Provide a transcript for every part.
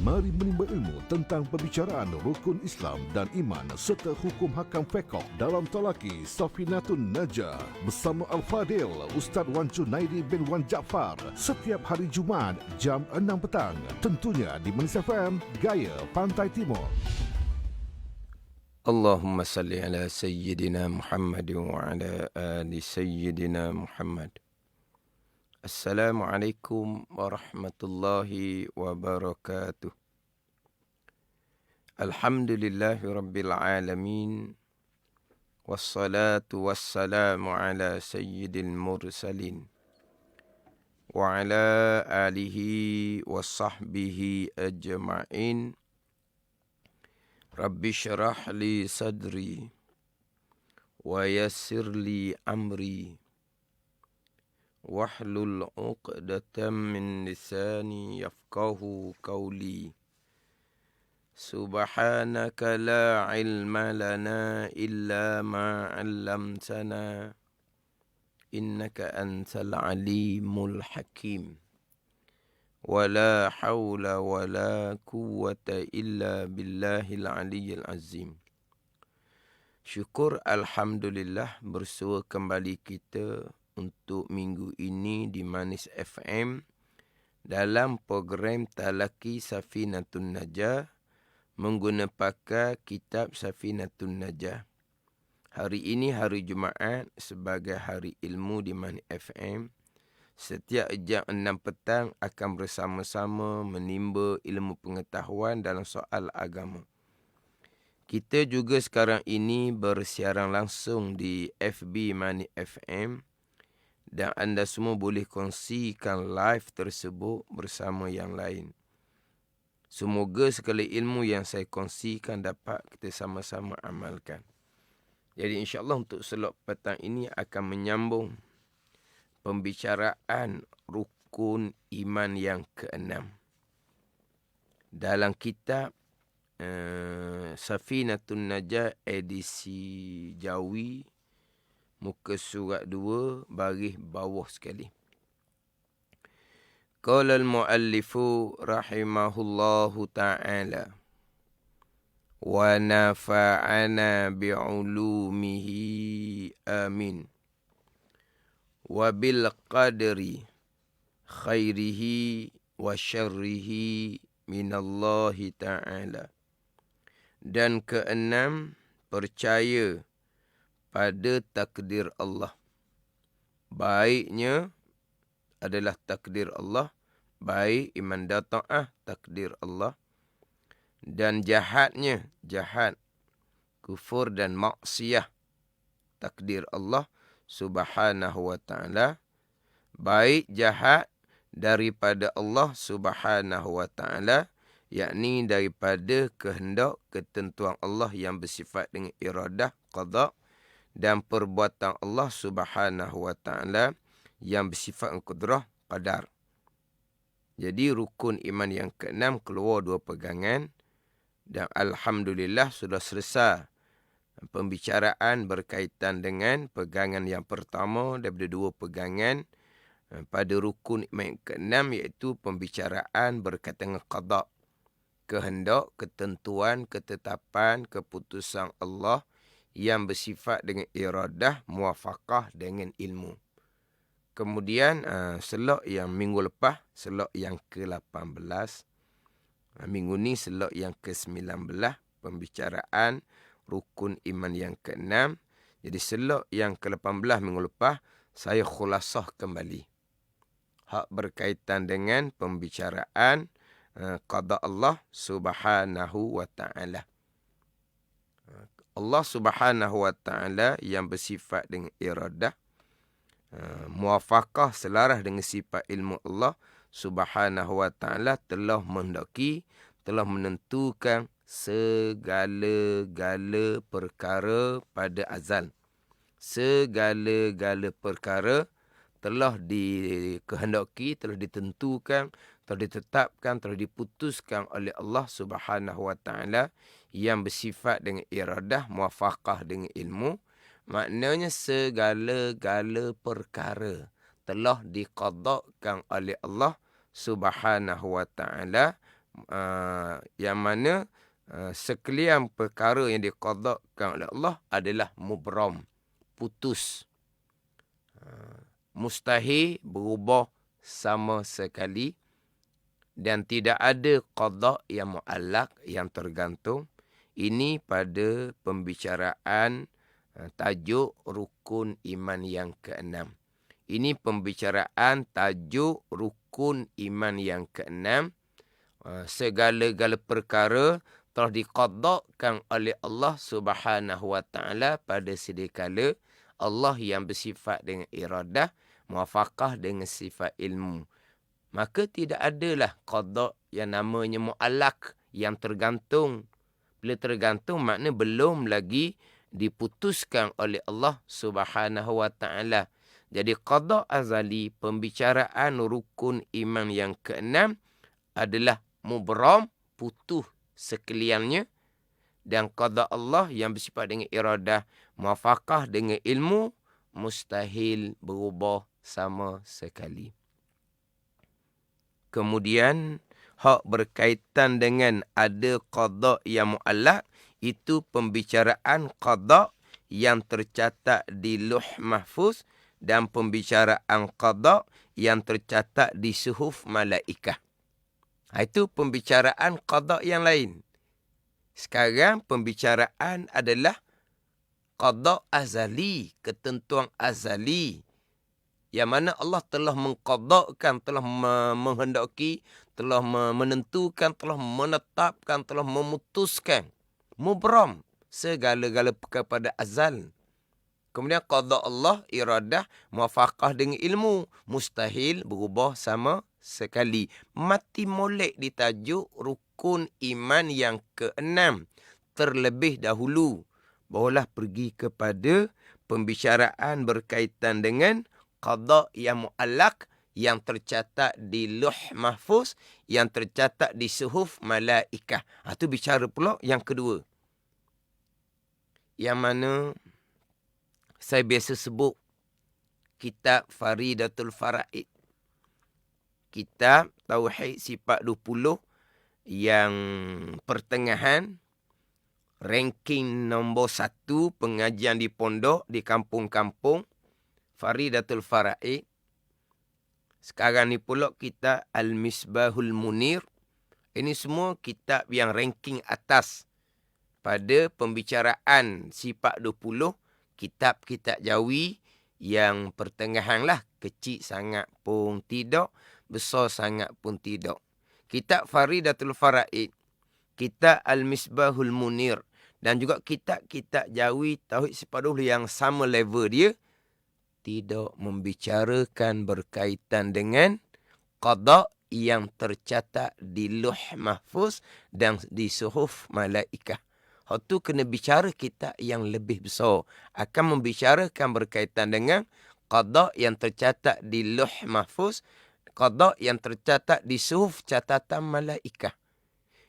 Mari menimba ilmu tentang perbicaraan rukun Islam dan iman serta hukum hakam fiqh dalam talaki Safinatun Najah bersama Al-Fadil Ustaz Wan Junaidi bin Wan Jaafar setiap hari Jumaat jam 6 petang. Tentunya di Manis FM, Gaya Pantai Timur. Allahumma salli ala Sayyidina Muhammad wa ala ali Sayyidina Muhammad. Assalamualaikum warahmatullahi wabarakatuh. Alhamdulillahi rabbil alamin. Wassalatu wassalamu ala sayyidil mursalin. Wa ala alihi wa sahbihi ajma'in. Rabbi syrah li sadri. Wa yassir li amri. Wahlul uqdatam min lisani yafqahu qawli. Subhanaka la ilma lana illa ma 'allamtana. Innaka antal alimul hakim. Wa la hawla wa la quwwata illa billahil aliyyil azim. Syukur alhamdulillah bersua kembali kita untuk minggu ini di Manis FM dalam program Talaki Safinatun Najah menggunakan pakai kitab Safinatun Najah. Hari ini hari Jumaat sebagai hari ilmu di Manis FM. Setiap jam 6 petang akan bersama-sama menimba ilmu pengetahuan dalam soal agama. Kita juga sekarang ini bersiaran langsung di FB Manis FM. Dan anda semua boleh kongsikan live tersebut bersama yang lain. Semoga segala ilmu yang saya kongsikan dapat kita sama-sama amalkan. Jadi insyaAllah untuk slot petang ini akan menyambung pembicaraan rukun iman yang ke-6. Dalam kitab Safinatun Najah edisi Jawi, muka surat 2, baris bawah sekali. Qala al-muallifu rahimahullahu ta'ala wa nafa'ana bi'ulumihi amin wa bil qadri khairihi wa syarrihi minallahi ta'ala. Dan keenam, percaya pada takdir Allah. Baiknya adalah takdir Allah. Baik iman dan ta'ah takdir Allah. Dan jahatnya, jahat, kufur dan maksiyah takdir Allah subhanahu wa ta'ala. Baik jahat daripada Allah subhanahu wa ta'ala, yakni daripada kehendak ketentuan Allah yang bersifat dengan iradah, qada, dan perbuatan Allah subhanahu wa ta'ala yang bersifat qudrah, qadar. Jadi rukun iman yang ke-6 keluar 2 pegangan. Dan alhamdulillah sudah selesai pembicaraan berkaitan dengan pegangan yang pertama daripada 2 pegangan pada rukun iman yang ke-6, iaitu pembicaraan berkaitan dengan qada, kehendak, ketentuan, ketetapan, keputusan Allah yang bersifat dengan iradah, muwafaqah dengan ilmu. Kemudian slot yang minggu lepas, slot yang ke-18. Minggu ni slot yang ke-19, pembicaraan rukun iman yang ke-6. Jadi slot yang ke-18 minggu lepas, saya khulasah kembali. Hak berkaitan dengan pembicaraan qada Allah subhanahu wa ta'ala. Allah subhanahu wa ta'ala yang bersifat dengan iradah, muwafaqah selaras dengan sifat ilmu Allah subhanahu wa ta'ala telah menghendaki, telah menentukan segala-gala perkara pada azal. Segala-gala perkara telah dikehendaki, telah ditentukan, telah ditetapkan, telah diputuskan oleh Allah subhanahu wa ta'ala yang bersifat dengan iradah, muwafaqah dengan ilmu. Maknanya segala-gala perkara telah diqadakkan oleh Allah subhanahu wa ta'ala Yang mana sekalian perkara yang diqadakkan oleh Allah adalah mubram, putus. Mustahil berubah sama sekali. Dan tidak ada qada yang mu'allaq, yang tergantung. Ini pada pembicaraan tajuk rukun iman yang keenam. Ini pembicaraan tajuk rukun iman yang keenam. Segala-gala perkara telah diqadakkan oleh Allah Subhanahu wa taala pada sedia kala. Allah yang bersifat dengan iradah, muwafaqah dengan sifat ilmu. Maka tidak adalah qada yang namanya mu'allaq, yang tergantung. Bila tergantung makna belum lagi diputuskan oleh Allah Subhanahu wa taala. Jadi qada azali, pembicaraan rukun iman yang keenam adalah mubram, putus sekaliannya. Dan qada Allah yang bersifat dengan iradah, muwafaqah dengan ilmu, mustahil berubah sama sekali. Kemudian, hak berkaitan dengan ada qada yang mu'allaq, itu pembicaraan qada yang tercatat di Lauh Mahfuz dan pembicaraan qada yang tercatat di suhuf malaikah. Itu pembicaraan qada yang lain. Sekarang pembicaraan adalah qada azali, ketentuan azali. Yang mana Allah telah mengqadakkan, telah menghendaki, telah menentukan, telah menetapkan, telah memutuskan. Mubram, segala-gala kepada azal. Kemudian qada Allah, iradah, muwafaqah dengan ilmu. Mustahil berubah sama sekali. Mati molek ditajuk rukun iman yang keenam. Terlebih dahulu, barulah pergi kepada pembicaraan berkaitan dengan qada yang mu'allaq, yang tercatat di Lauh Mahfuz, yang tercatat di suhuf malaikah. Itu bicara pula yang kedua. Yang mana saya biasa sebut kitab Faridatul Faraid. Kitab Tauhid Sifat 20 yang pertengahan, ranking nombor 1 pengajian di pondok, di kampung-kampung. Faridatul Faraid. Sekarang ni pula kitab Al-Misbahul Munir. Ini semua kitab yang ranking atas pada pembicaraan sifat 20. Kitab-kitab Jawi yang pertengahan lah. Kecil sangat pun tidak, besar sangat pun tidak. Kitab Faridatul Faraid, kitab Al-Misbahul Munir, dan juga kitab-kitab Jawi Tauhid Sifat 20 yang sama level dia, tidak membicarakan berkaitan dengan qada yang tercatat di Lauh Mahfuz dan di suhuf malaikah. Hak tu kena bicara kitab yang lebih besar. Akan membicarakan berkaitan dengan qada yang tercatat di Lauh Mahfuz, qada yang tercatat di suhuf catatan malaikah.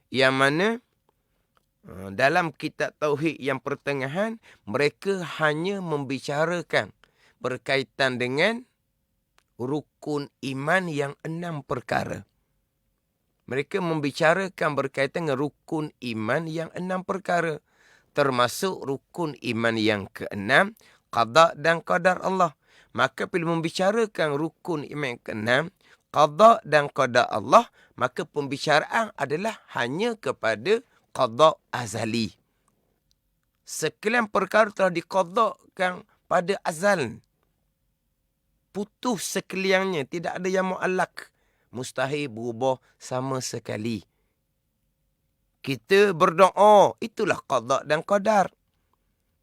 Yang mana dalam kitab Tauhid yang pertengahan, mereka hanya membicarakan berkaitan dengan rukun iman yang 6 perkara. Mereka membicarakan berkaitan dengan rukun iman yang 6 perkara. Termasuk rukun iman yang ke-6, qada dan qadar Allah. Maka bila membicarakan rukun iman yang ke-6, qada dan qadar Allah, maka pembicaraan adalah hanya kepada qada azali. Sekalian perkara telah diqadakkan pada azal. Putus sekaliannya, tidak ada yang mu'allaq. Mustahil berubah sama sekali. Kita berdoa, itulah qada dan qadar.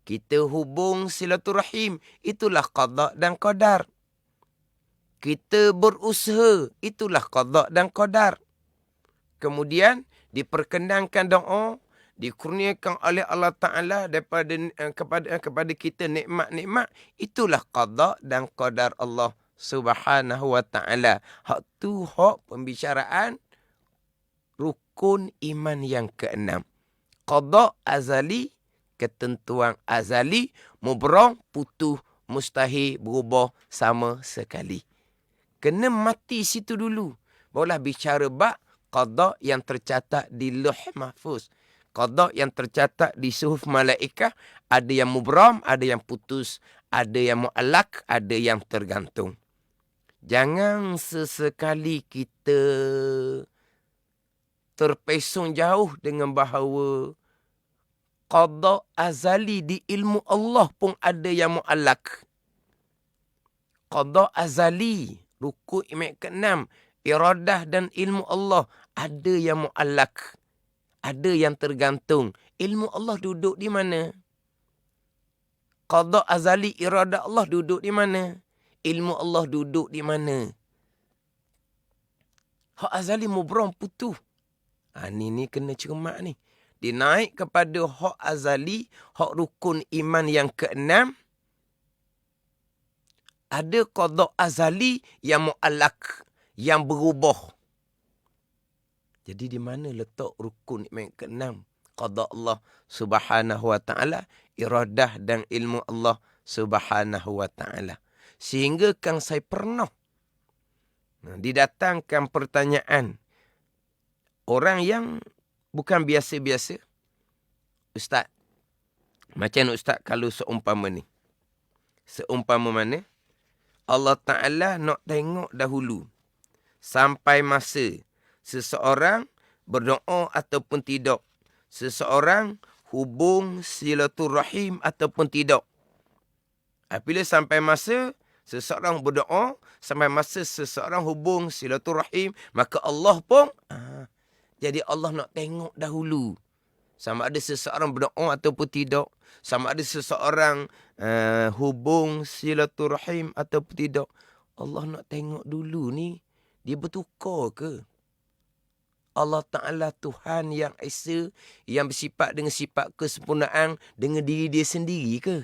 Kita hubung silaturahim, itulah qada dan qadar. Kita berusaha, itulah qada dan qadar. Kemudian diperkenankan doa, dikurniakan oleh Allah Ta'ala daripada kepada kita nikmat-nikmat, itulah qada dan qadar Allah Subhanahu wa Ta'ala. Hak tu hak pembicaraan rukun iman yang ke-6. Qada azali, ketentuan azali, mubram, putus, mustahil berubah sama sekali. Kena mati situ dulu. Barulah bicara bab qada yang tercatat di Lauh Mahfuz. Qada yang tercatat di suhuf malaikah, ada yang mubram, ada yang putus, ada yang mu'allak, ada yang tergantung. Jangan sesekali kita terpesong jauh dengan bahawa qada azali di ilmu Allah pun ada yang mu'allak. Qada azali, rukun imam ke-6, iradah dan ilmu Allah, ada yang mu'allak, ada yang tergantung. Ilmu Allah duduk di mana? Qada azali, iradah Allah duduk di mana? Ilmu Allah duduk di mana? Hak azali mubram putuh. Ni kena cermat ni. Dinaik kepada hak azali, hak rukun iman yang ke-6. Ada qada azali yang mu'allak, yang berubah. Jadi di mana letak rukun iman ke-6? Qada Allah subhanahu wa ta'ala, iradah dan ilmu Allah subhanahu wa ta'ala. Sehingga kan saya pernah didatangkan pertanyaan orang yang bukan biasa-biasa. Ustaz, macam Ustaz kalau seumpama ni? Seumpama mana? Allah Ta'ala nak tengok dahulu sampai masa seseorang berdoa ataupun tidak. Seseorang hubung silaturahim ataupun tidak. Apabila sampai masa seseorang berdoa, sampai masa seseorang hubung silaturahim, maka Allah pun jadi Allah nak tengok dahulu sama ada seseorang berdoa ataupun tidak, sama ada seseorang hubung silaturahim ataupun tidak. Allah nak tengok dulu ni, dia bertukar ke? Allah Ta'ala Tuhan yang Esa, yang bersifat dengan sifat kesempurnaan dengan diri dia sendiri ke?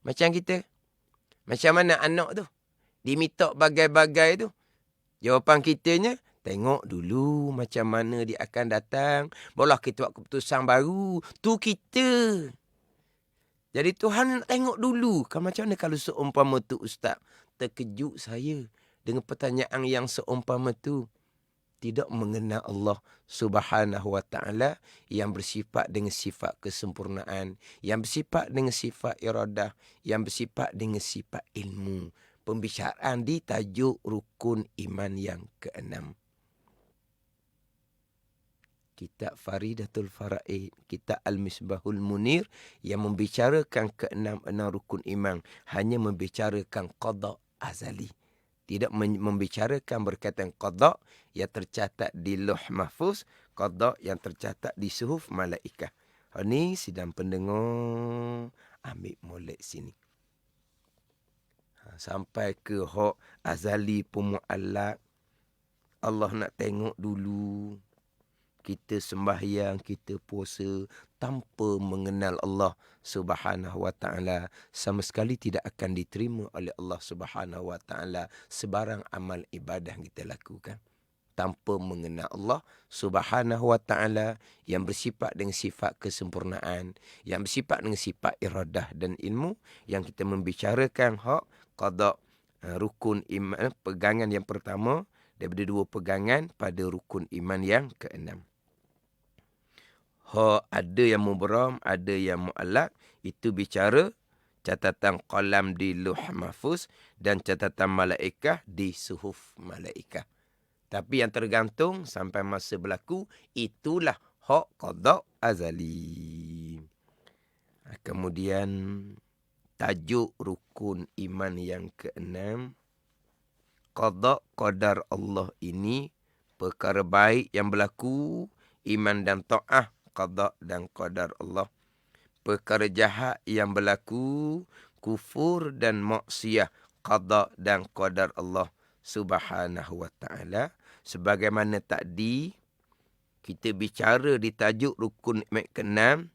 Macam kita. Macam mana anak tu? Diminta bagai-bagai tu. Jawapan kitanya, tengok dulu macam mana dia akan datang. Barulah kita buat keputusan baru. Tu kita. Jadi Tuhan nak tengok dulu. Kan macam mana kalau seumpama tu Ustaz? Terkejut saya dengan pertanyaan yang seumpama tu. Tidak mengenal Allah subhanahu wa ta'ala yang bersifat dengan sifat kesempurnaan. Yang bersifat dengan sifat iradah. Yang bersifat dengan sifat ilmu. Pembicaraan di tajuk rukun iman yang ke-6. Kitab Faridatul Faraid, kitab Al-Misbahul Munir yang membicarakan ke-6 rukun iman, hanya membicarakan qada azali. Tidak membicarakan berkaitan qada yang tercatat di Lauh Mahfuz, qada yang tercatat di suhuf malaikah. Ini sidang pendengar, ambil molek sini. Sampai ke hak azali pun mu'allak. Allah nak tengok dulu. Kita sembahyang, kita puasa tanpa mengenal Allah subhanahu wa ta'ala. Sama sekali tidak akan diterima oleh Allah subhanahu wa ta'ala sebarang amal ibadah kita lakukan. Tanpa mengenal Allah subhanahu wa ta'ala yang bersifat dengan sifat kesempurnaan. Yang bersifat dengan sifat iradah dan ilmu. Yang kita membicarakan hak qada rukun iman, pegangan yang pertama daripada 2 pegangan pada rukun iman yang ke-6. Ada yang mubram, ada yang mu'allak. Itu bicara catatan qalam di Lauh Mahfuz dan catatan malaikah di suhuf malaikah. Tapi yang tergantung sampai masa berlaku, itulah hak qada azali. Kemudian tajuk rukun iman yang ke-6. Qada qadar Allah ini perkara baik yang berlaku, iman dan ta'ah, qada dan qadar Allah. Perkara jahat yang berlaku, kufur dan maksiyah, qada dan qadar Allah subhanahu wa ta'ala. Sebagaimana tadi kita bicara di tajuk rukun iman ke-6,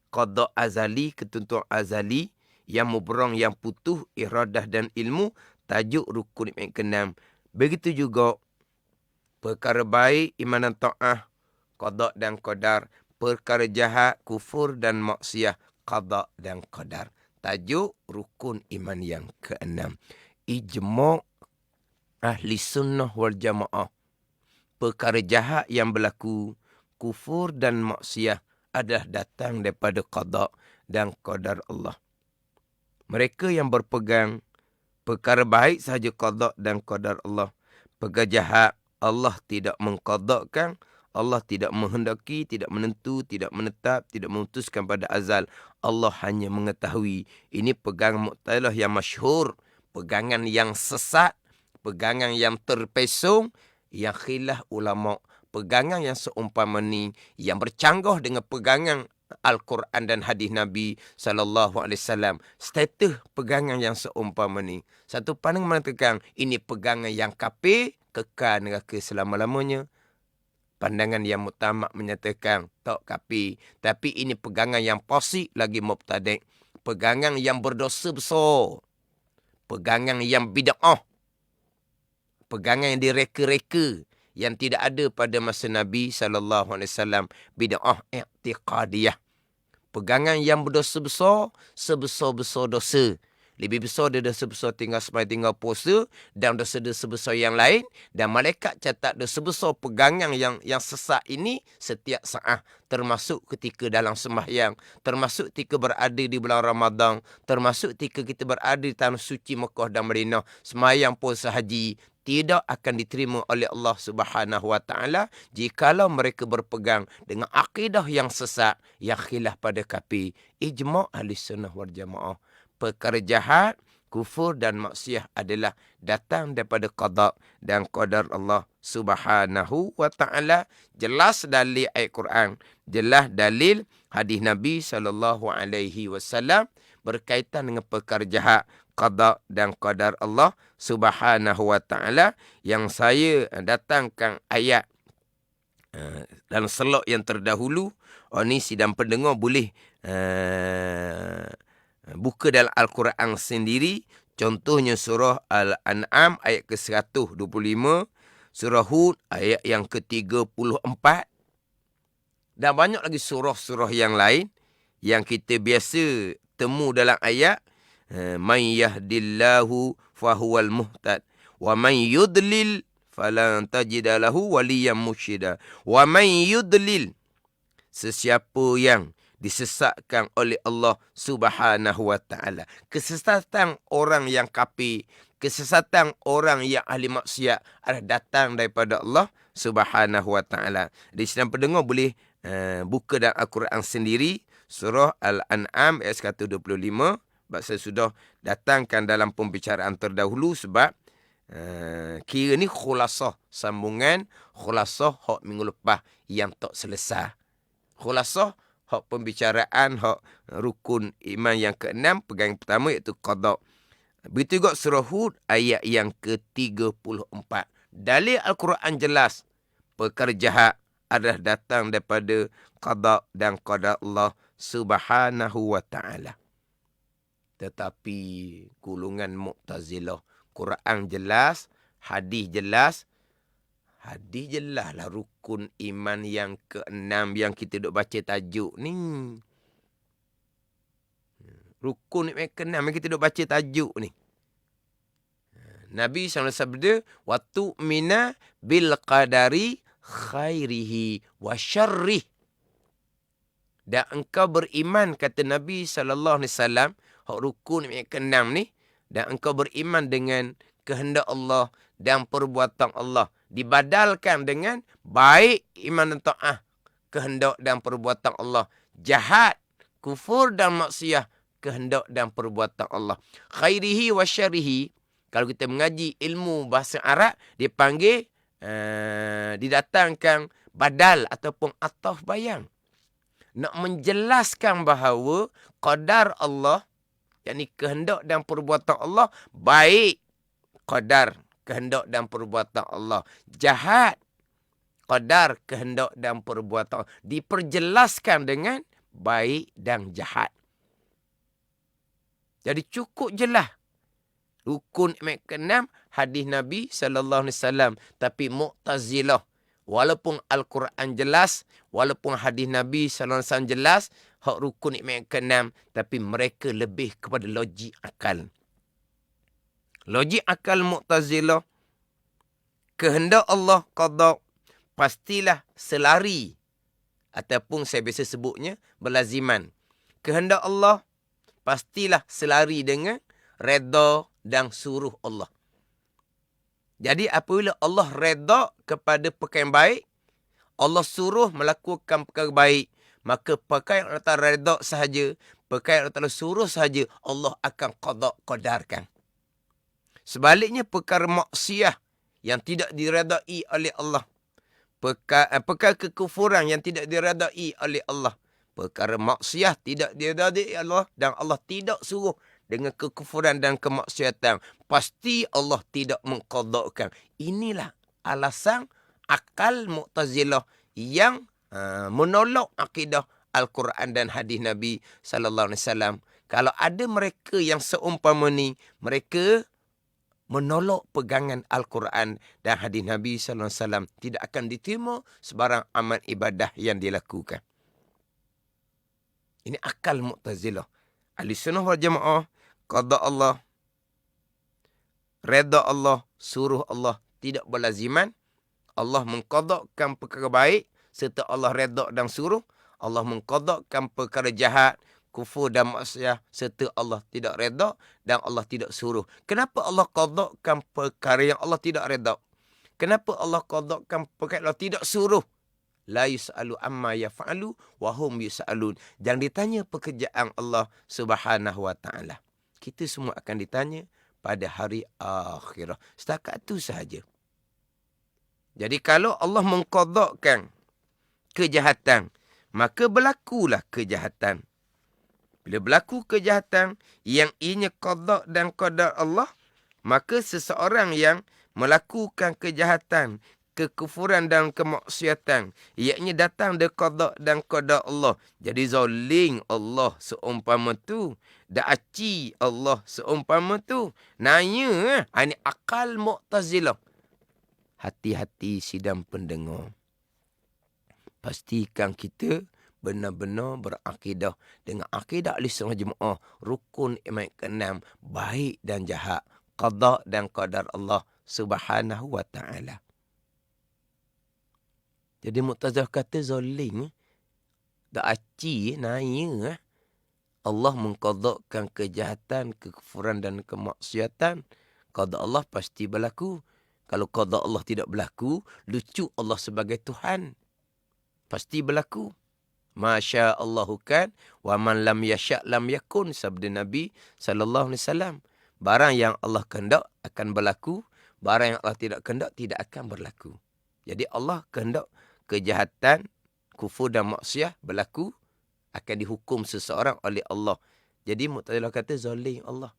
qada azali, ketentuan azali, yang mubrang, yang putuh, iradah dan ilmu, tajuk rukun iman ke-6. Begitu juga perkara baik, iman dan ta'ah, qada dan qadar. Perkara jahat, kufur dan maksiyah, qada dan qadar. Tajuk rukun iman yang ke-6. Ijma' ahli sunnah wal jamaah. perkara jahat yang berlaku, kufur dan maksiat adalah datang daripada qada dan qadar Allah. Mereka yang berpegang perkara baik sahaja qada dan qadar Allah. Perkara jahat Allah tidak mengqadakan, Allah tidak menghendaki, tidak menentu, tidak menetap, tidak memutuskan pada azal. Allah hanya mengetahui. Ini pegangan Mu'tazilah yang masyhur, pegangan yang sesat, pegangan yang terpesong, yang khilaf ulama, pegangan yang seumpama ni, yang bercanggah dengan pegangan Al-Quran dan hadis Nabi SAW. Status pegangan yang seumpama ni. Satu pandang mengatakan ini pegangan yang kafir, kekal neraka selama-lamanya. Pandangan yang mutamak menyatakan tak kafir. Tapi ini pegangan yang fasik lagi mubtadi'. Pegangan yang berdosa besar. Pegangan yang bid'ah. Pegangan yang direka-reka. Yang tidak ada pada masa Nabi SAW. Bid'ah i'tiqadiyah. Pegangan yang berdosa besar, sebesar-besar dosa. Lebih besar dia dosa besar tinggal sembahyang, tinggal puasa, dan dosa-dosa besar yang lain. Dan malaikat catat dosa besar pegangan yang sesat ini setiap saat. Termasuk ketika dalam sembahyang, termasuk ketika berada di bulan Ramadan, termasuk ketika kita berada di tanah suci Mekah dan Madinah, sembahyang puasa haji, tidak akan diterima oleh Allah Subhanahu Wa Taala jikalau mereka berpegang dengan akidah yang sesat, yang khilaf pada kafir. Ijma' ahli sunnah wal jamaah. Perkara jahat, kufur dan maksiat adalah datang daripada qada dan qadar Allah Subhanahu Wa Taala. Jelas dalil ayat Quran, jelas dalil hadis Nabi SAW berkaitan dengan perkara jahat, qada dan qadar Allah Subhanahu Wa Taala. Yang saya datangkan ayat dalam slot yang terdahulu. Ni sidang pendengar boleh buka dalam Al-Quran sendiri. Contohnya surah Al-An'am ayat ke-125, surah Hud ayat yang ke-34, dan banyak lagi surah-surah yang lain yang kita biasa temu dalam ayat man yahdillahu fahuwal muhtad wa man yudlil falan tajida lahu waliyan mursyida. Wa man yudlil, sesiapa yang disesatkan oleh Allah Subhanahu Wa Taala. Kesesatan orang yang kafir, kesesatan orang yang ahli maksiat adalah datang daripada Allah Subhanahu Wa Taala. Di sini pendengar boleh buka dalam Al-Quran sendiri, surah Al-An'am ayat 125. Sebab saya sudah datangkan dalam pembicaraan terdahulu sebab kira ni khulasah sambungan, khulasah hak minggu lepas yang tak selesai. Khulasah hak pembicaraan, hak rukun iman yang ke-6, pegangan pertama iaitu qada. Begitu juga surah Hud ayat yang ke-34. Dalil Al-Quran jelas, perkara jahat adalah datang daripada qada dan qadar Allah Subhanahu Wa Taala. Tetapi golongan Mu'tazilah, Quran jelas, hadis jelas. Hadis jelas lah rukun iman yang ke-6 yang kita duk baca tajuk ni. Rukun iman ke-6 yang kita duk baca tajuk ni. Nabi SAW sabda, wa tu'mina bil qadari khairihi wa syarrih. Dan engkau beriman, kata Nabi SAW, hak rukun iman ke-6 ni, dan engkau beriman dengan kehendak Allah dan perbuatan Allah. Dibadalkan dengan baik iman dan ta'ah, kehendak dan perbuatan Allah. Jahat, kufur dan maksiat, kehendak dan perbuatan Allah. Khairihi wa syarihi. Kalau kita mengaji ilmu bahasa Arab, dipanggil, didatangkan badal ataupun ataf bayang. Nak menjelaskan bahawa qadar Allah, yakni kehendak dan perbuatan Allah, baik qadar, kehendak dan perbuatan Allah. Jahat, qadar, kehendak dan perbuatan Allah. Diperjelaskan dengan baik dan jahat. Jadi cukup jelas. Rukun iman ke-6, hadis Nabi SAW. Tapi Mu'tazilah, walaupun Al-Quran jelas, walaupun hadis Nabi SAW jelas, hak rukun iman ke-6, tapi mereka lebih kepada logik akal. Logik akal Mu'tazilah, kehendak Allah qada, pastilah selari ataupun saya biasa sebutnya berlaziman. Kehendak Allah pastilah selari dengan redha dan suruh Allah. Jadi apabila Allah redha kepada perkara yang baik, Allah suruh melakukan perkara baik, maka perkara yang Allah Ta'ala redha sahaja, perkara yang Allah Ta'ala suruh sahaja, Allah akan qadarkan. Sebaliknya perkara maksiat yang tidak diredai oleh Allah, perkara kekufuran yang tidak diredai oleh Allah, perkara maksiat tidak diredai Allah dan Allah tidak suruh dengan kekufuran dan kemaksiatan, pasti Allah tidak mengqadakkan. Inilah alasan akal Mu'tazilah yang menolak akidah Al-Quran dan hadis Nabi sallallahu alaihi wasallam. Kalau ada mereka yang seumpama ni, mereka menolak pegangan Al-Quran dan hadis Nabi sallallahu alaihi wasallam, tidak akan diterima sebarang amal ibadah yang dilakukan. Ini akal Mu'tazilah. Ahli Sunnah wal Jamaah, qada Allah, redha Allah, suruh Allah tidak berlaziman. Allah mengqadakkan perkara baik serta Allah redha dan suruh. Allah mengqadakkan perkara jahat, kufur dan maksiat serta Allah tidak redha dan Allah tidak suruh. Kenapa Allah qadakkan perkara yang Allah tidak redha? Kenapa Allah qadakkan perkara yang Allah tidak suruh? La yus'alu amma yaf'alu wa hum yus'alun. Jangan ditanya pekerjaan Allah Subhanahu wa taala. Kita semua akan ditanya pada hari akhirah. Setakat itu sahaja. Jadi kalau Allah mengqadakkan kejahatan, maka berlakulah kejahatan. Bila berlaku kejahatan yang ianya qada dan qadar Allah, maka seseorang yang melakukan kejahatan, kekufuran dan kemaksiatan, ianya datang dari qada dan qadar Allah, jadi zalim Allah seumpama tu, da'aci Allah seumpama tu. Nanya, ini akal Mu'tazilah. Hati-hati sidang pendengar. Pastikan kita benar-benar berakidah dengan akidah ahli sunnah jemaah, rukun iman ke-6, baik dan jahat, qada dan qadar Allah Subhanahu wa taala. Jadi Mu'tazilah kata zalim, da'aci nanya, Allah mengqadakkan kejahatan, kekufuran dan kemaksiatan, qada Allah pasti berlaku. Kalau qada Allah tidak berlaku, lucu Allah sebagai Tuhan. Pasti berlaku. Masya Allahu kan, wa man lam yasha' lam yakun, sabda Nabi sallallahu alaihi wasallam. Barang yang Allah kehendak akan berlaku, barang yang Allah tidak kehendak tidak akan berlaku. Jadi Allah kehendak kejahatan, kufur dan maksiat berlaku, akan dihukum seseorang oleh Allah. Jadi Mu'tazilah kata zalim Allah.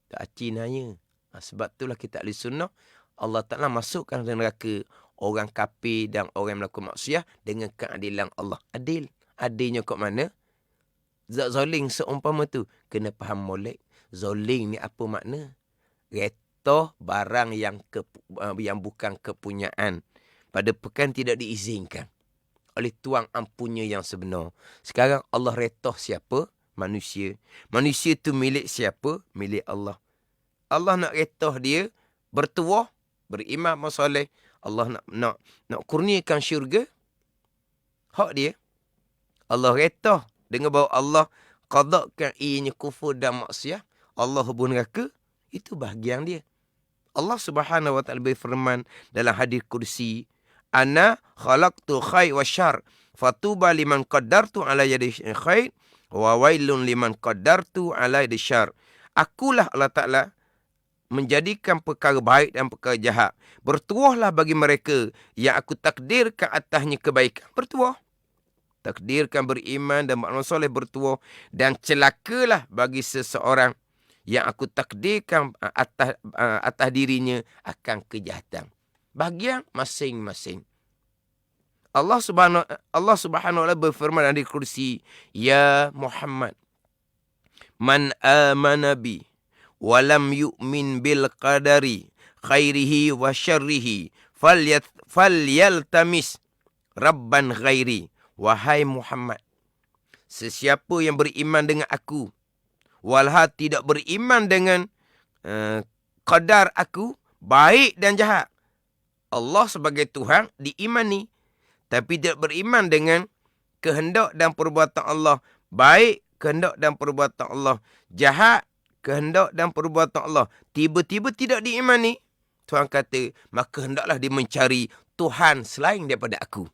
Tak aci nanya. Sebab itulah kita ahli sunnah, Allah Ta'ala masukkan ke neraka orang kafir dan orang yang melakukan maksiat dengan keadilan Allah. Adil. Adilnya kat mana? Zalim seumpama tu. Kena faham molek. Zalim ni apa makna? Retoh barang yang bukan kepunyaan. Pada pekan tidak diizinkan oleh tuang ampunnya yang sebenar. Sekarang Allah retoh siapa? Manusia. Manusia tu milik siapa? Milik Allah. Allah nak retoh dia bertuah, beriman masoleh. Allah nak kurniakan syurga, hak dia. Allah retoh dengan bahawa Allah qadakkan ianya kufur dan maksiat, Allah hubung neraka, itu bahagian dia. Allah Subhanahu wa taala berfirman dalam hadis kursi, ana khalaqtu khair wa syar, fatuba liman qaddartu ala yadi khair wa wailun liman qaddartu ala yadi syar. Akulah Allah Ta'ala menjadikan perkara baik dan perkara jahat. Bertuahlah bagi mereka yang aku takdirkan atasnya kebaikan. Bertuah. Takdirkan beriman dan beramal soleh, bertuah. Dan celakalah bagi seseorang yang aku takdirkan atas dirinya akan kejahatan. Bahagian masing-masing. Allah Subhanahu wa taala berfirman di kursi, ya Muhammad, man amana bi walam yu'min bil qadari khairihi wa syarrihi falyaltamis rabban ghairi. Wahai Muhammad, sesiapa yang beriman dengan aku walha tidak beriman dengan qadar aku, baik dan jahat, Allah sebagai Tuhan diimani. Tapi tidak beriman dengan kehendak dan perbuatan Allah. Baik kehendak dan perbuatan Allah. Jahat kehendak dan perbuatan Allah. Tiba-tiba tidak diimani. Tuhan kata, maka hendaklah dia mencari Tuhan selain daripada aku.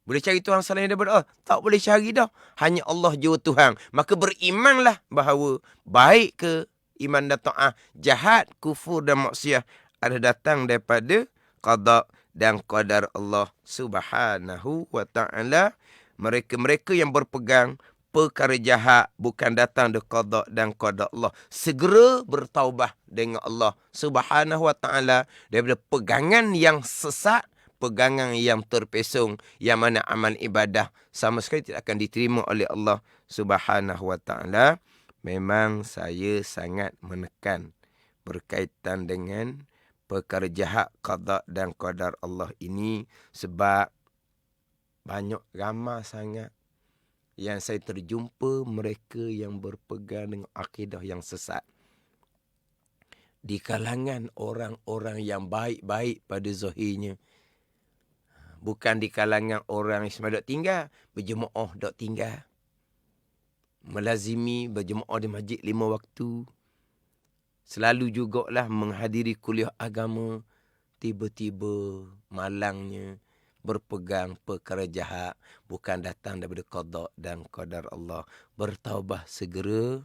Boleh cari Tuhan selain daripada Allah? Tak boleh cari dah. Hanya Allah jua Tuhan. Maka berimanlah bahawa baik ke iman dan ta'ah, jahat, kufur dan maksiat ada datang daripada qada dan qadar Allah Subhanahu wa ta'ala. Mereka-mereka yang berpegang perkara jahat bukan datang dari qada dan qadar Allah. Segera bertaubah dengan Allah Subhanahu wa ta'ala daripada pegangan yang sesat, pegangan yang terpesong, yang mana amal ibadah sama sekali tidak akan diterima oleh Allah Subhanahu wa ta'ala. Memang saya sangat menekan berkaitan dengan perkara jahat qada dan qadar Allah ini, sebab banyak ramai sangat yang saya terjumpa mereka yang berpegang dengan akidah yang sesat. Di kalangan orang-orang yang baik-baik pada zahirnya. Bukan di kalangan orang yang semua dok tinggal, berjemaah dok tinggal. Melazimi berjemaah di masjid 5 waktu. Selalu jugalah menghadiri kuliah agama. Tiba-tiba malangnya berpegang perkara jahat bukan datang daripada qada dan qadar Allah. Bertaubah segera.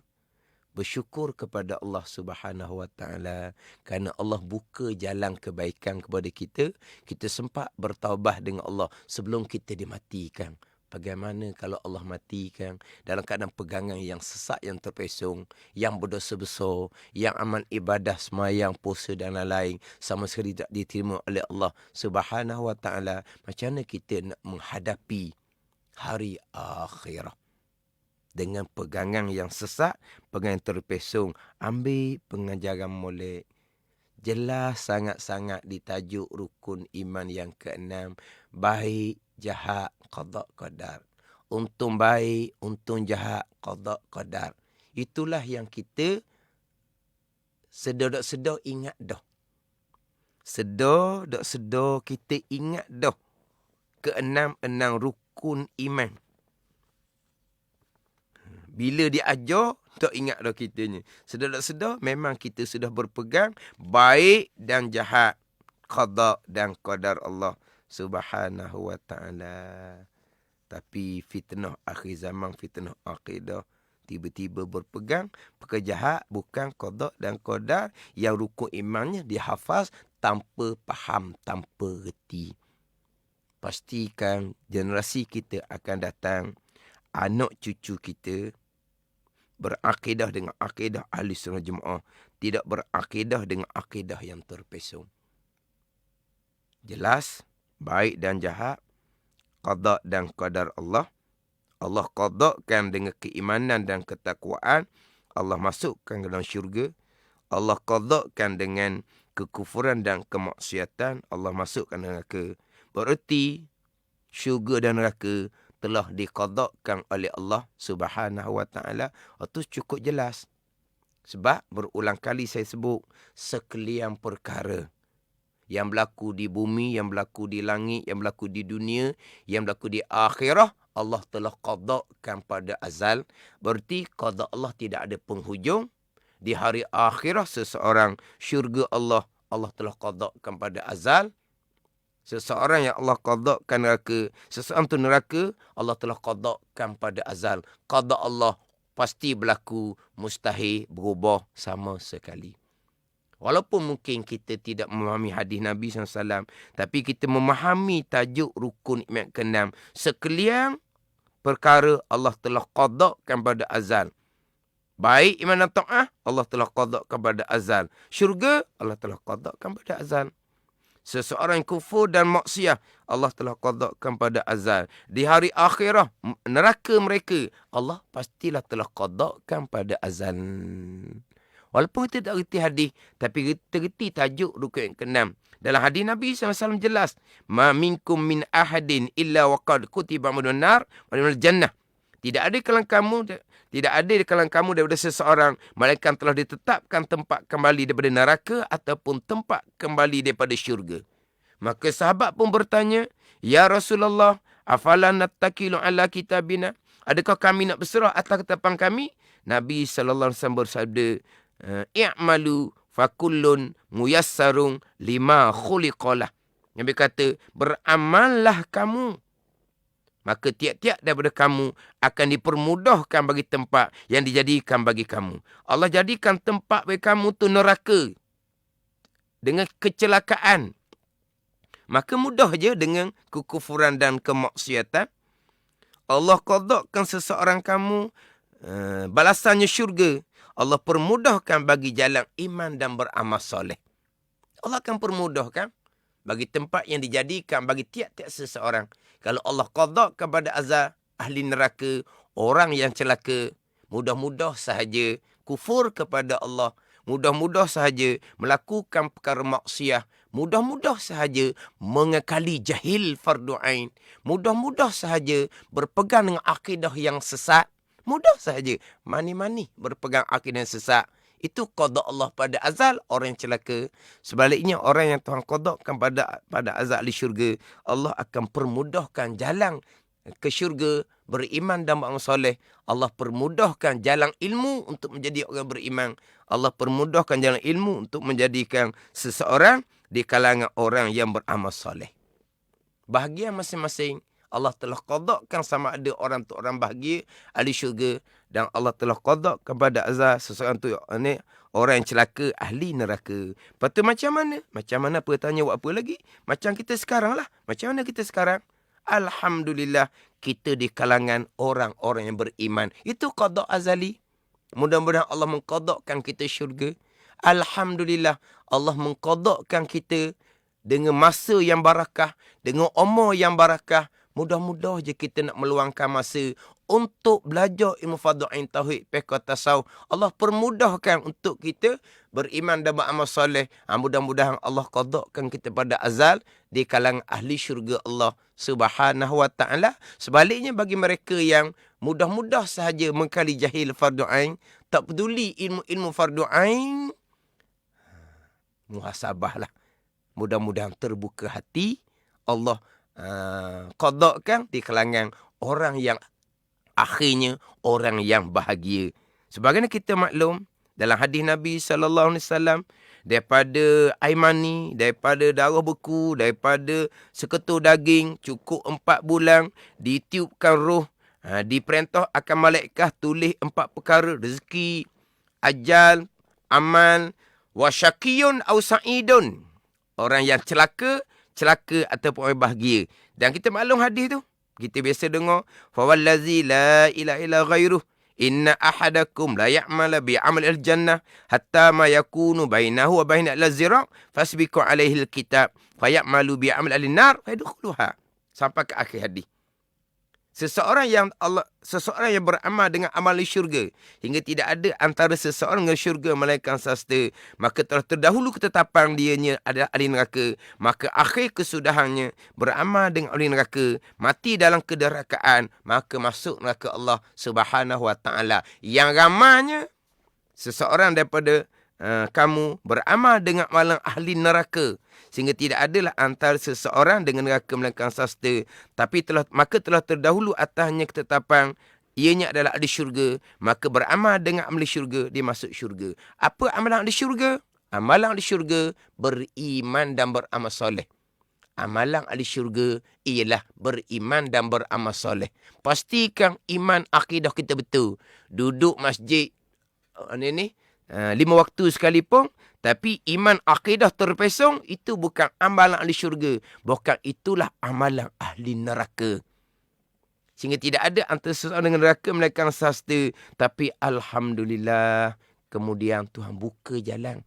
Bersyukur kepada Allah Subhanahu wa ta'ala kerana Allah buka jalan kebaikan kepada kita. Kita sempat bertaubah dengan Allah sebelum kita dimatikan. Bagaimana kalau Allah matikan dalam keadaan pegangan yang sesak, yang terpesong, yang berdosa besar, yang amal ibadah semayang, puasa dan lain-lain sama sekali tak diterima oleh Allah Subhanahu wa ta'ala. Macam mana kita nak menghadapi hari akhirat? Dengan pegangan yang sesak, pegangan terpesong. Ambil pengajaran molek. Jelas sangat-sangat di tajuk rukun iman yang ke-6. Baik, jahat, qada, qadar. Untung baik, untung jahat, qada, qadar. Itulah yang kita sedar-sedar ingat dah. Sedar kita ingat dah. Ke-6 rukun iman. Bila dia ajar, tak ingat dah kitanya. Sedar-sedar memang kita sudah berpegang baik dan jahat, qada dan qadar Allah Subhanahu wa ta'ala. Tapi fitnah akhir zaman, fitnah akidah, tiba-tiba berpegang perkara jahat bukan qada dan qadar, yang rukun imannya dihafaz tanpa faham, tanpa reti. Pastikan generasi kita akan datang, anak cucu kita berakidah dengan akidah ahli sunnah jemaah, tidak berakidah dengan akidah yang terpesong. Jelas, baik dan jahat, qada dan qadar Allah. Allah qadakan dengan keimanan dan ketakwaan, Allah masukkan ke dalam syurga. Allah qadakan dengan kekufuran dan kemaksiatan, Allah masukkan dengan neraka. Bererti syurga dan neraka telah diqadakan oleh Allah Subhanahu wa ta'ala. Itu cukup jelas. Sebab berulang kali saya sebut sekalian perkara yang berlaku di bumi, yang berlaku di langit, yang berlaku di dunia, yang berlaku di akhirah, Allah telah qadakan pada azal. Berarti qada Allah tidak ada penghujung. Di hari akhirah seseorang, syurga Allah telah qadakan pada azal. Seseorang yang Allah qadakan neraka, seseorang tu neraka, Allah telah qadakan pada azal. Qada Allah pasti berlaku, mustahil berubah sama sekali. Walaupun mungkin kita tidak memahami hadis Nabi SAW, tapi kita memahami tajuk rukun iman ke-6. Sekalian perkara Allah telah qadakan pada azal. Baik iman dan ta'ah, Allah telah qadakan pada azal. Syurga, Allah telah qadakan pada azal. Seseorang kufur dan maksiat, Allah telah qadakan pada azal. Di hari akhirah, neraka mereka, Allah pastilah telah qadakan pada azal. Walaupun kita tak reti hadis, tapi kita reti tajuk rukun yang ke-6. Dalam hadis Nabi SAW jelas, ma minkum min ahadin illa waqad kutiba minun nar wa minal jannah. Tidak ada di kalangan kamu daripada seseorang melainkan telah ditetapkan tempat kembali daripada neraka ataupun tempat kembali daripada syurga. Maka sahabat pun bertanya, "Ya Rasulullah, afala nattakilu ala kitabina?" Adakah kami nak berserah atas ketetapan kami? Nabi sallallahu alaihi wasallam bersabda, "I'malu fakullun muyassarun lima khuliqalah." Nabi kata, beramallah kamu, maka tiap-tiap daripada kamu akan dipermudahkan bagi tempat yang dijadikan bagi kamu. Allah jadikan tempat bagi kamu tu neraka dengan kecelakaan. Maka mudah je dengan kekufuran dan kemaksiatan. Allah qadakkan seseorang kamu balasannya syurga. Allah permudahkan bagi jalan iman dan beramal soleh. Allah akan permudahkan bagi tempat yang dijadikan bagi tiap-tiap seseorang. Kalau Allah qada kepada azab ahli neraka, orang yang celaka, mudah-mudah sahaja kufur kepada Allah, mudah-mudah sahaja melakukan perkara maksiat, mudah-mudah sahaja mengekali jahil fardu ain, mudah-mudah sahaja berpegang dengan akidah yang sesat, mudah sahaja mani-mani berpegang akidah yang sesat. Itu qada Allah pada azal orang yang celaka. Sebaliknya orang yang Tuhan qadakkan pada azal di syurga, Allah akan permudahkan jalan ke syurga, beriman dan beramal soleh. Allah permudahkan jalan ilmu untuk menjadi orang beriman. Allah permudahkan jalan ilmu untuk menjadikan seseorang di kalangan orang yang beramal soleh. Bahagia masing-masing. Allah telah qadakkan sama ada orang tu orang bahagia ahli syurga, dan Allah telah qadak kepada azab seseorang tu ni orang yang celaka ahli neraka. Lepas tu macam mana? Macam mana apa tanya buat apa lagi? Macam kita sekarang lah. Macam mana kita sekarang? Alhamdulillah kita di kalangan orang-orang yang beriman. Itu qadak azali. Mudah-mudahan Allah mengqadakkan kita syurga. Alhamdulillah Allah mengqadakkan kita dengan masa yang barakah, dengan umur yang barakah. Mudah-mudah je kita nak meluangkan masa untuk belajar ilmu fardu ain, tauhid, fiqh, tasawuf. Allah permudahkan untuk kita beriman dan beramal soleh. Mudah-mudahan Allah qadakkan kita pada azal di kalangan ahli syurga Allah Subhanahu wa taala. Sebaliknya bagi mereka yang mudah-mudah sahaja mengkali jahil fardu ain, tak peduli ilmu-ilmu fardu ain, muhasabahlah. Mudah-mudahan terbuka hati. Allah qadakkan di kalangan orang yang akhirnya orang yang bahagia. Sebagaimana kita maklum dalam hadis Nabi sallallahu alaihi wasallam, daripada air mani, daripada darah beku, daripada seketul daging, cukup 4 bulan ditiupkan roh, diperintah akan malaikat tulis 4 perkara: rezeki, ajal, amal, wa syaqiyun aw sa'idun. Orang yang celaka ataupun orang bahagia. Dan kita maklum hadis tu. Kita biasa dengar, fa wallazi la ilaha illa ghairuh inna ahadakum la ya'mala bi 'amali al-jannah hatta ma yakunu bainahu wa baina al-zira' fasbiqu 'alaihi al-kitab fa ya'malu bi 'amali al-nar fa yadkhuluha. Sampai ke akhir hadis. Seseorang yang beramal dengan amal syurga, hingga tidak ada antara seseorang dengan syurga melainkan sasta, maka telah terdahulu ketetapan dianya adalah ahli neraka, maka akhir kesudahannya beramal dengan ahli neraka, mati dalam kedurhakaan, maka masuk neraka Allah Subhanahu wa taala. Yang ramanya seseorang daripada kamu beramal dengan amalan ahli neraka, sehingga tidak adalah antara seseorang dengan neraka melainkan sasta, tapi telah terdahulu atasnya ketetapan ianya adalah ahli syurga, maka beramal dengan ahli syurga, dia masuk syurga. Apa amalan ahli syurga? Amalan ahli syurga beriman dan beramal soleh. Amalan ahli syurga ialah beriman dan beramal soleh. Pastikan iman akidah kita betul. Duduk masjid 5 waktu sekalipun, tapi iman akidah terpesong, itu bukan amalan ahli syurga. Bukan itulah amalan ahli neraka. Sehingga tidak ada antara seseorang dengan neraka melainkan sasta. Tapi Alhamdulillah, kemudian Tuhan buka jalan.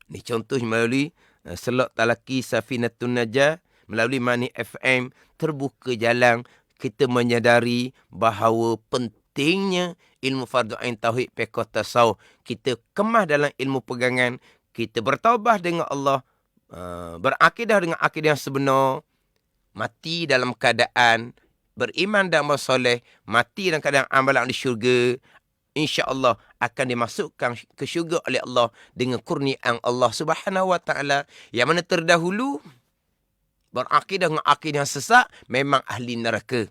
Ini contoh melalui Slot Talaki Safinatun Najah, melalui Mani FM, terbuka jalan. Kita menyadari bahawa pentingnya ilmu fardu ain, tauhid, fiqh, tasawuf. Kita kemas dalam ilmu pegangan. Kita bertaubat dengan Allah. Berakidah dengan akidah yang sebenar. Mati dalam keadaan beriman dan amal soleh, mati dalam keadaan amalan di syurga, insya-Allah akan dimasukkan ke syurga oleh Allah dengan kurniaan Allah Subhanahu wa taala. Yang mana terdahulu berakidah dengan akidah yang sesat, memang ahli neraka.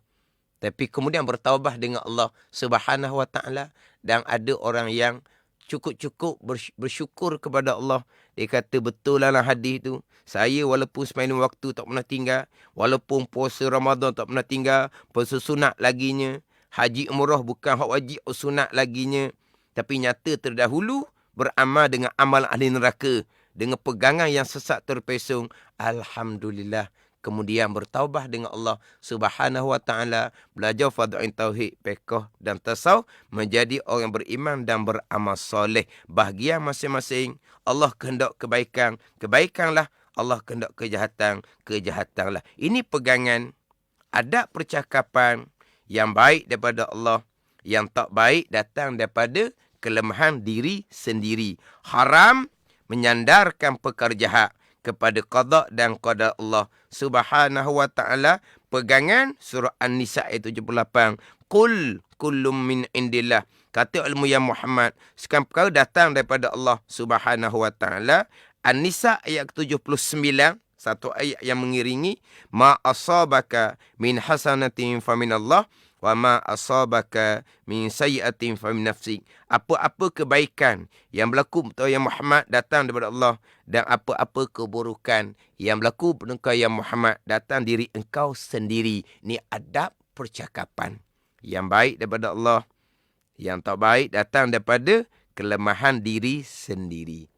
Tapi kemudian bertaubat dengan Allah Subhanahu wa taala, dan ada orang yang cukup-cukup bersyukur kepada Allah. Dia kata betul lah hadis tu. Saya walaupun sembahyang waktu tak pernah tinggal, walaupun puasa Ramadan tak pernah tinggal, puasa sunat laginya, haji umrah bukan hak wajib, sunat laginya, tapi nyata terdahulu beramal dengan amal ahli neraka, dengan pegangan yang sesat terpesong. Alhamdulillah. Kemudian bertaubat dengan Allah Subhanahu wa taala, belajar fardhu tauhid, fiqh dan tasawuf, menjadi orang beriman dan beramal soleh. Bahagian masing-masing. Allah kehendak kebaikan, kebaikanlah. Allah kehendak kejahatan, kejahatanlah. Ini pegangan adab percakapan yang baik daripada Allah, yang tak baik datang daripada kelemahan diri sendiri. Haram menyandarkan perkara jahat kepada qada dan qadar Allah Subhanahu wa taala. Pegangan surah An-Nisa ayat 78. Qul kullum min indillah. Kata ilmu yang Muhammad, sekalian perkara datang daripada Allah Subhanahu wa taala. An-Nisa ayat 79, satu ayat yang mengiringi, ma asabaka min hasanatin faminallah wa ma asabaka min sayyi'atin famin nafsik. Apa-apa kebaikan yang berlaku pada yang Muhammad datang daripada Allah, dan apa-apa keburukan yang berlaku pada engkau yang Muhammad datang diri engkau sendiri. Ini adab percakapan. Yang baik daripada Allah, yang tak baik datang daripada kelemahan diri sendiri.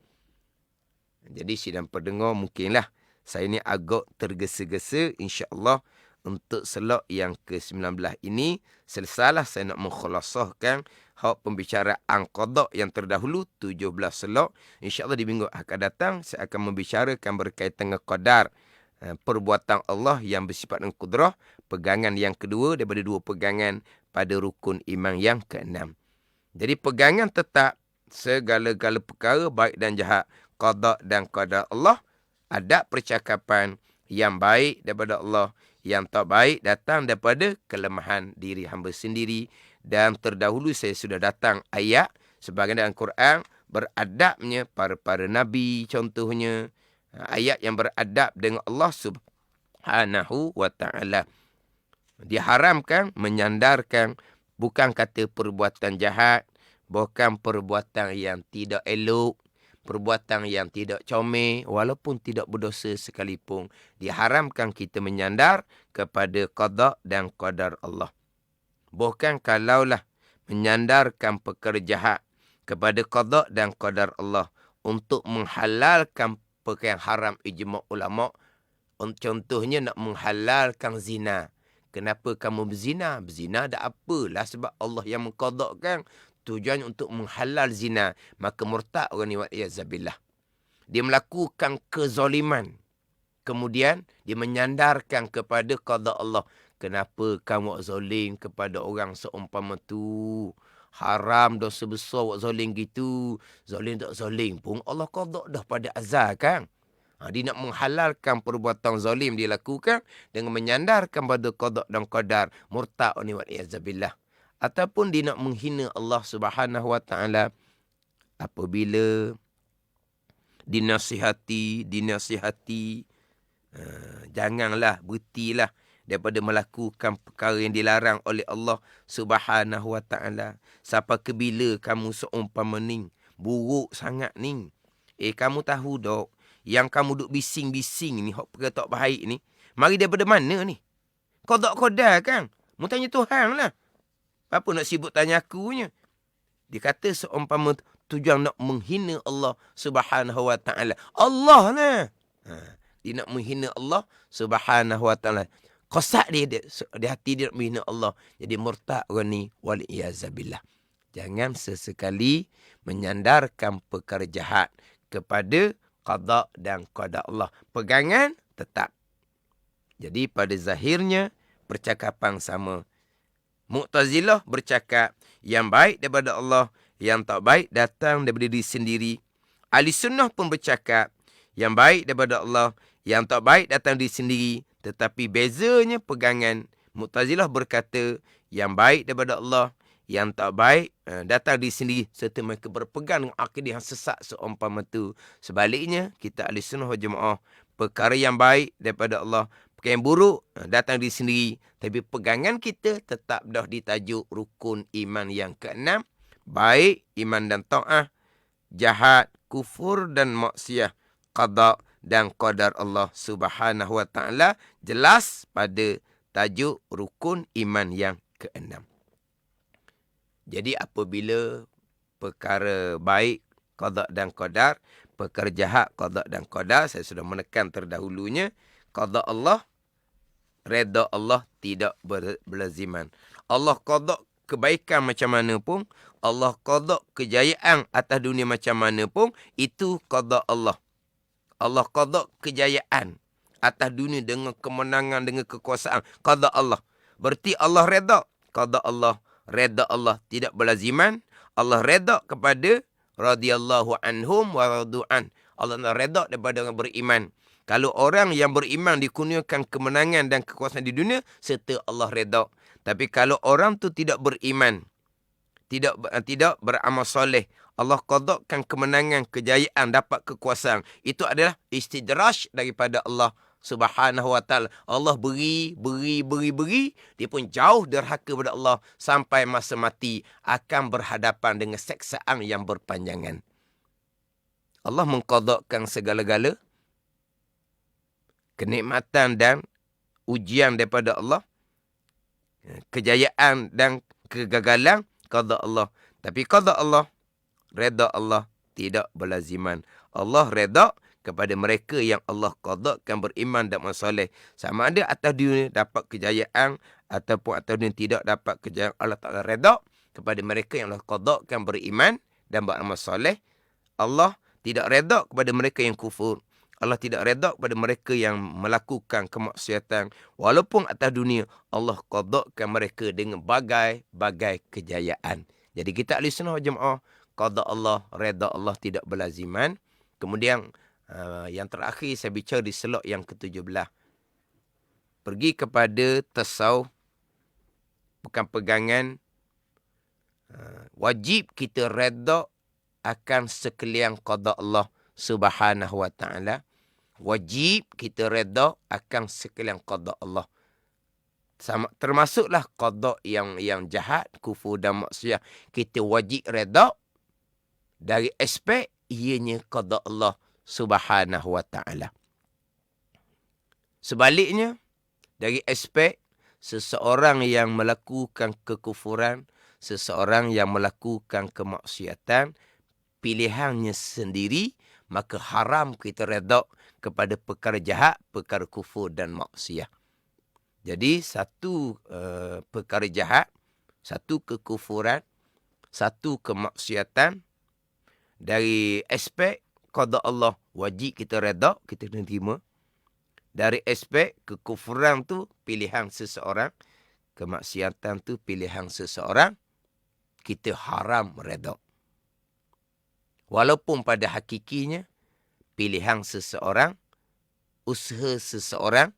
Jadi sidang pendengar, mungkinlah saya ni agak tergesa-gesa. InsyaAllah untuk slot yang ke-19 ini, selesailah saya nak mengkhulasahkan hak pembicaraan qada yang terdahulu, 17 slot. InsyaAllah di minggu akan datang, saya akan membicarakan berkaitan dengan qadar, perbuatan Allah yang bersifat dengan kudrah. Pegangan yang kedua daripada dua pegangan pada rukun iman yang ke-6. Jadi pegangan tetap segala-gala perkara baik dan jahat, qada dan qadar Allah. Adab percakapan yang baik daripada Allah, yang tak baik datang daripada kelemahan diri hamba sendiri. Dan terdahulu saya sudah datang ayat sebahagian dalam Quran beradabnya para nabi, contohnya ayat yang beradab dengan Allah Subhanahu wa taala. Diharamkan menyandarkan, bukan kata perbuatan jahat, bukan perbuatan yang tidak elok, perbuatan yang tidak comel, walaupun tidak berdosa sekalipun. Diharamkan kita menyandar kepada qada dan qadar Allah. Bukan kalaulah menyandarkan perkara jahat kepada qada dan qadar Allah untuk menghalalkan perkara yang haram, ijma' ulama'. Contohnya nak menghalalkan zina. Kenapa kamu berzina? Berzina ada apalah, sebab Allah yang mengqadakkan. Tujuan untuk menghalal zina. Maka murtad orang ni, wa'iyyazabillah. Dia melakukan kezaliman. Kemudian dia menyandarkan kepada qada Allah. Kenapa kamu zalim kepada orang seumpama tu? Haram, dosa besar buat zalim gitu. Zalim tak zalim pun Allah qada dah pada azal kan. Dia nak menghalalkan perbuatan zalim dia lakukan dengan menyandarkan pada qada dan qadar. Murtad ni, wa'iyyazabillah. Ataupun dia nak menghina Allah Subhanahu wa taala apabila dinasihati, janganlah, berhentilah daripada melakukan perkara yang dilarang oleh Allah Subhanahu wa taala. Sampai ke bila kamu seumpama ni, buruk sangat ni. Kamu tahu dok, yang kamu duk bising-bising ni, hak perkara tak baik ni, mari daripada mana ni? Qada kan? Mu tanya Tuhan lah. Apa nak sibuk tanya akunya? Dia kata seumpama tujuan nak menghina Allah Subhanahu wa taala. Allah lah. Dia nak menghina Allah Subhanahu wa taala. Qasad dia di hati dia nak menghina Allah. Jadi murtad orang ni, wal-iyazabillah. Jangan sesekali menyandarkan perkara jahat kepada qada dan qada Allah. Pegangan tetap. Jadi pada zahirnya percakapan sama. Mu'tazilah bercakap yang baik daripada Allah, yang tak baik datang daripada diri sendiri. Ahli sunnah pun bercakap yang baik daripada Allah, yang tak baik datang diri sendiri. Tetapi bezanya pegangan Mu'tazilah berkata yang baik daripada Allah, yang tak baik datang di sendiri, serta mereka berpegang dengan akidah yang sesat seumpama tu. Sebaliknya, kita ahli sunnah wal jamaah, perkara yang baik daripada Allah, perkara yang buruk datang di sendiri, tapi pegangan kita tetap dah ditajuk rukun iman yang keenam, baik iman dan ta'ah, jahat, kufur dan maksiyah, qada dan qadar Allah Subhanahu wa taala, jelas pada tajuk rukun iman yang keenam. Jadi apabila perkara baik, qada dan qadar, perkara jahat, qada dan qadar, saya sudah menekan terdahulunya, qada Allah, reda Allah tidak berlaziman. Allah qada kebaikan macam mana pun, Allah qada kejayaan atas dunia macam mana pun, itu qada Allah. Allah qada kejayaan atas dunia dengan kemenangan, dengan kekuasaan, qada Allah. Berarti Allah reda, qada Allah, reda Allah tidak berlaziman. Allah reda kepada radhiyallahu anhum wa radu'an. Allah reda daripada orang beriman. Kalau orang yang beriman dikurniakan kemenangan dan kekuasaan di dunia, serta Allah reda. Tapi kalau orang tu tidak beriman, tidak beramal soleh, Allah qadakan kemenangan, kejayaan, dapat kekuasaan, itu adalah istidraj daripada Allah Subhanahu wa taala. Allah beri, dia pun jauh derhaka kepada Allah sampai masa mati akan berhadapan dengan seksaan yang berpanjangan. Allah mengqadakan segala-gala kenikmatan dan ujian daripada Allah, kejayaan dan kegagalan, qada Allah. Tapi qada Allah, reda Allah tidak berlaziman. Allah reda kepada mereka yang Allah qadakan beriman dan soleh. Sama ada atas dunia dapat kejayaan ataupun atas dunia tidak dapat kejayaan, Allah Ta'ala reda kepada mereka yang Allah qadakan beriman dan beramal soleh. Allah tidak reda kepada mereka yang kufur. Allah tidak reda kepada mereka yang melakukan kemaksiatan. Walaupun atas dunia Allah qadakan mereka dengan bagai-bagai kejayaan. Jadi kita ahli sunnah wal jamaah, qada Allah, reda Allah tidak berlaziman. Kemudian yang terakhir saya bicara di slot yang ke-17. Pergi kepada tasawuf, bukan pegangan. Wajib kita reda akan sekalian qada Allah Subhanahu wa taala. Wajib kita reda akan sekalian qada Allah. Termasuklah qada yang jahat, kufur dan maksiyah. Kita wajib reda dari aspek ianya qada Allah Subhanahu wa taala. Sebaliknya, dari aspek seseorang yang melakukan kekufuran, seseorang yang melakukan kemaksiatan, pilihannya sendiri, maka haram kita reda kepada perkara jahat, perkara kufur dan maksiat. Jadi satu perkara jahat, satu kekufuran, satu kemaksiatan, dari aspek qada Allah wajib kita reda, kita terima. Dari aspek kekufuran tu pilihan seseorang, kemaksiatan tu pilihan seseorang, kita haram reda. Walaupun pada hakikinya pilihan seseorang, usaha seseorang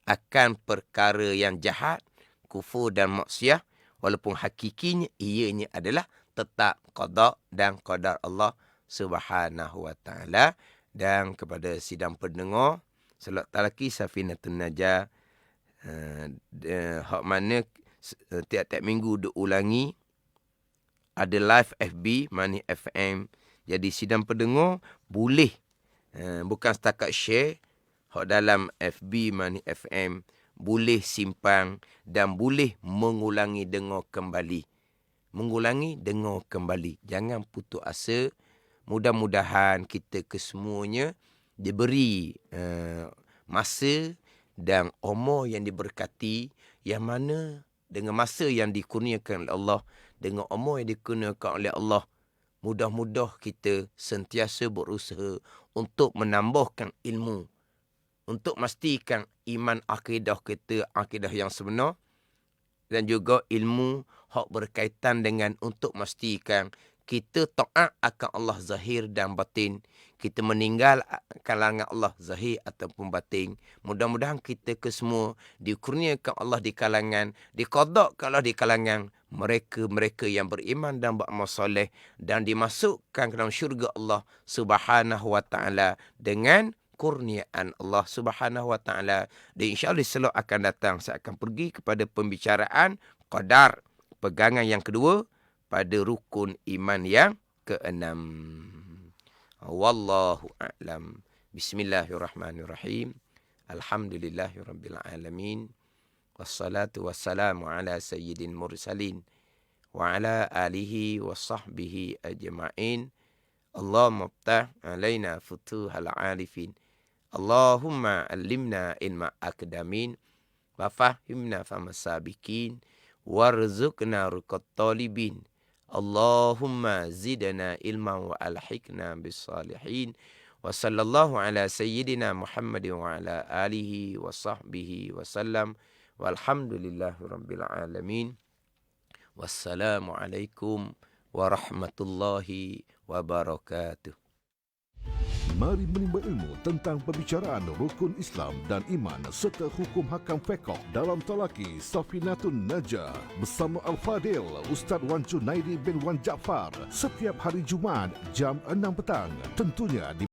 akan perkara yang jahat, kufur dan maksiat, walaupun hakikinya ianya adalah tetap qada dan qadar Allah Subhanahu wa taala. Dan kepada sidang pendengar, Salat Talaki Safinatun Najah, hak mana tiap-tiap minggu diulangi, ada live FB Money FM. Jadi sidang pendengar boleh bukan setakat share hak dalam FB Money FM, boleh simpan dan boleh mengulangi dengar kembali. Mengulangi dengar kembali. Jangan putus asa. Mudah-mudahan kita kesemuanya diberi masa dan umur yang diberkati, yang mana dengan masa yang dikurniakan oleh Allah, dengan umur yang dikurniakan oleh Allah, mudah-mudah kita sentiasa berusaha untuk menambahkan ilmu, untuk memastikan iman akidah kita, akidah yang sebenar, dan juga ilmu hak berkaitan dengan untuk memastikan kita taat akan Allah zahir dan batin. Kita meninggal kalangan Allah zahir ataupun batin. Mudah-mudahan kita kesemua dikurniakan Allah di kalangan, diqadakkan Allah di kalangan mereka-mereka yang beriman dan beramal soleh dan dimasukkan ke dalam syurga Allah Subhanahu wa taala dengan kurniaan Allah Subhanahu wa taala. Dan insya-Allah selok akan datang saya akan pergi kepada pembicaraan qadar, pegangan yang kedua pada rukun iman yang keenam. Wallahu a'lam. Bismillahirrahmanirrahim. Alhamdulillahirabbil alamin. Wassalatu wassalamu ala sayyidil mursalin wa ala alihi wa sahbihi ajma'in. Allahumma ftah alaina futuhal arifin. Allahumma allimna ilma akdamin wa fahimna famasabikin warzuqna ruqat talibin. Allahumma zidna ilman wa alhiqna bis salihin. Wa sallallahu ala sayyidina Muhammadin wa ala alihi wa sahbihi wa sallam. Walhamdulillahi rabbil alamin. Wassalamualaikum warahmatullahi wabarakatuh. Mari menimba ilmu tentang perbicaraan rukun Islam dan iman serta hukum hakam fiqh dalam talaki Safinatun Najah bersama Al-Fadil Ustaz Wan Junaidi bin Wan Jaafar setiap hari Jumaat jam 6 petang, tentunya di